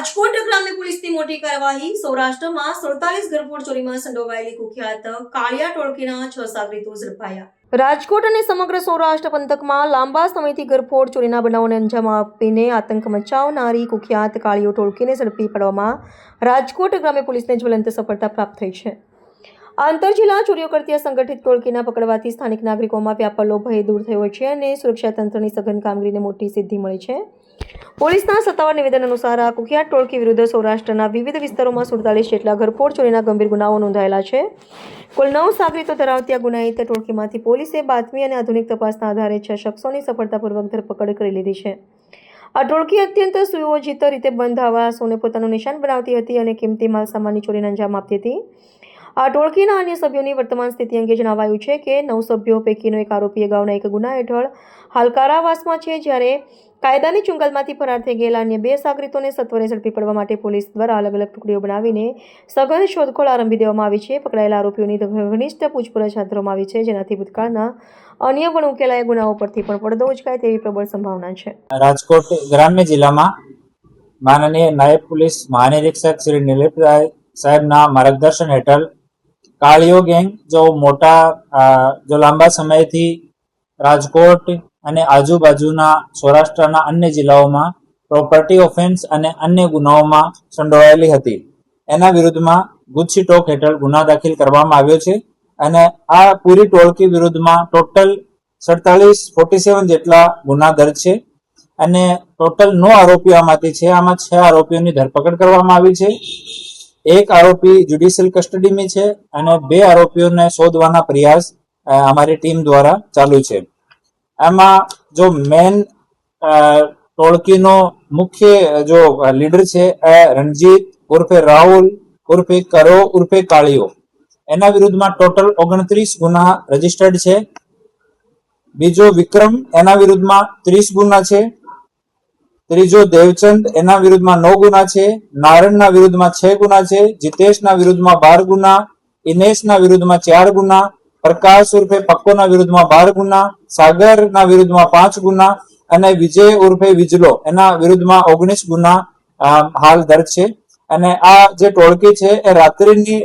રાજકોટ ગ્રામ્ય પોલીસની મોટી કાર્યવાહી। સૌરાષ્ટ્રમાં 47 ઘરફોડ ચોરીમાં સંડોવાયેલી કુખ્યાત કાળિયા ટોળકીના 6 સાગરીતો ઝડપાયા। રાજકોટ અને સમગ્ર સૌરાષ્ટ્ર પંથકમાં લાંબા સમયથી ઘરફોડ ચોરીના બનાવોને અંજામ આપીને આતંક મચાવનારી કુખ્યાત કાળિયો ટોળકીને ઝડપી પાડવામાં રાજકોટ ગ્રામ્ય પોલીસને જ્વલંત સફળતા પ્રાપ્ત થઈ છે। આંતરજિલ્લા ચોરીઓ કરતી સંગઠિત ટોળકીના પકડવાથી સ્થાનિક નાગરિકોમાં વ્યાપેલો ભય દૂર થયો છે અને સુરક્ષા તંત્રની સઘન કામગીરીને મોટી સિદ્ધિ મળી છે। પોલીસના સત્તાવાર નિવેદન અનુસાર આ કુખ્યાત ટોળકી વિરુદ્ધ સૌરાષ્ટ્રના વિવિધ વિસ્તારોમાં 47 જેટલા ઘરફોડ ચોરીના ગંભીર ગુનાઓ નોંધાયેલા છે। કુલ 9 સાગરીતો ધરાવતી આ ગુનાહિત ટોળકીમાંથી પોલીસે બાતમી અને આધુનિક તપાસના આધારે 6 શખ્સોની સફળતાપૂર્વક ધરપકડ કરી લીધી છે। આ ટોળકી અત્યંત સુયોજિત રીતે બંધ આવાસોને પોતાનું નિશાન બનાવતી હતી અને કિંમતી માલસામાનની ચોરીને અંજામ આપતી હતી। આ ટોળકીના અન્ય સભ્યોની વર્તમાન સ્થિતિ અંગે જણાવાયું છે કે 9 સભ્યો પૈકીનો એક આરોપી અગાઉના એક ગુના હેઠળ હાલ કારાવાસમાં છે, જ્યારે કાયદાની ચુંગાલમાંથી ફરાર થઈ ગયેલા અન્ય 2 સાગરીતોને સત્વરે ઝડપી પડવા માટે પોલીસ દ્વારા અલગ અલગ ટુકડીઓ બનાવીને સઘન શોધખોળ આરંભી દેવામાં આવી છે। પકડાયેલા આરોપીઓની ઘનિષ્ઠ પૂછપરછ હાથ ધરવામાં આવી છે, જેનાથી ભૂતકાળના અન્ય પણ ઉકેલાયેલા ગુનાઓ પરથી પણ પડદો ઉચકાય તેવી પ્રબળ સંભાવના છે। રાજકોટ ગ્રામ્ય જિલ્લામાં માનનીય નાયબ પોલીસ મહાનિરીક્ષક શ્રી નિલેપરાય સાહેબના માર્ગદર્શન હેઠળ કાળિયો ગેંગ જો લાંબા સમયથી રાજકોટ અને આજુબાજુના સૌરાષ્ટ્રના અન્ય જિલ્લાઓમાં પ્રોપર્ટી ઓફેન્સ અને અન્ય ગુનાઓમાં સંડોવાયેલી હતી, એના વિરુદ્ધમાં ગુજસીટોક હેઠળ ગુના દાખલ કરવામાં આવ્યો છે અને આ પૂરી ટોળકી વિરુદ્ધમાં ટોટલ 47 જેટલા ગુના દર્જ છે અને ટોટલ 9 આરોપીઓ આમાંથી છે। આમાં 6 આરોપીઓની ધરપકડ કરવામાં આવી છે, એક આરોપી જ્યુડિશિયલ કસ્ટડીમાં છે અને 2 આરોપીઓને શોધવાના પ્રયાસ અમારી ટીમ દ્વારા ચાલુ છે। આમાં જો મેન ટોળકીનો મુખ્ય જો લીડર છે રણજીત ઉર્ફે રાહુલ ઉર્ફે કરો ઉર્ફે કાળિયો, એના વિરુદ્ધમાં ટોટલ 29 ગુના રજીસ્ટર્ડ છે। બીજો વિક્રમ, એના વિરુદ્ધમાં 30 ગુના છે। ત્રીજો દેવચંદ, એના વિરુદ્ધમાં 9 ગુના છે। નારણના વિરુદ્ધમાં 6 ગુના છે। જીતેશના વિરુદ્ધમાં 12 ગુના, ઇનેશના વિરુદ્ધમાં 4 ગુના, પ્રકાશ ઉર્ફે પક્કોના વિરુદ્ધમાં 12 ગુના, સાગરના વિરુદ્ધમાં 5 ગુના અને વિજય ઉર્ફે વિજલો એના વિરુદ્ધમાં 19 ગુના હાલ દર્જ છે। અને આ જે ટોળકી છે એ રાત્રિની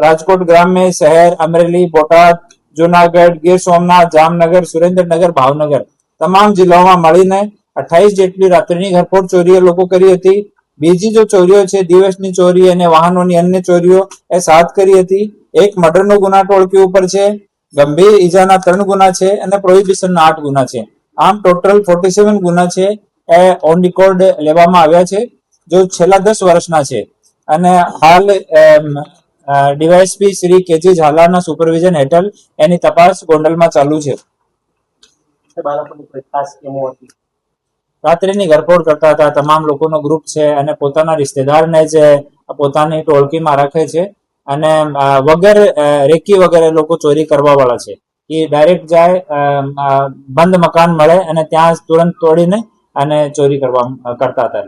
રાજકોટ ગ્રામ્ય શહેર, અમરેલી, બોટાદ, જુનાગઢ, ગીર સોમનાથ, જામનગર, સુરેન્દ્રનગર, ભાવનગર તમામ જિલ્લાઓમાં મળીને 28 જેટલી રાત્રિની ઘરફોડ ચોરીઓ લોકો કરી હતી। બીજી જો ચોરીઓ છે દિવસની ચોરી અને વાહનોની અન્ય ચોરીઓ એ 7 કરી હતી। એક મર્ડરનો ગુના ટોળકી ઉપર છે, ગંભીર ઈજાના 3 ગુના છે અને પ્રોહિબિશનના 8 ગુના છે। આમ ટોટલ 47 ગુના છે એ ઓન રેકોર્ડ લેવામાં આવ્યા છે, જો છેલ્લા 10 વર્ષના છે અને હાલ ડીવાયએસપી શ્રી કેજી ઝાલાના સુપરવિઝન હેઠળ એની તપાસ ગોંડલમાં ચાલુ છે। રાત્રિની ઘરફોડ કરતા હતા તમામ લોકોનો ગ્રુપ છે અને પોતાના રિશ્તેદારને જ પોતાની ટોળકીમાં રાખે છે અને વગર રેકી વગેરે લોકો ચોરી કરવા વાળા છે, એ ડાયરેક્ટ જાય, બંધ મકાન મળે અને ત્યાં તુરંત તોડીને અને ચોરી કરતા હતા।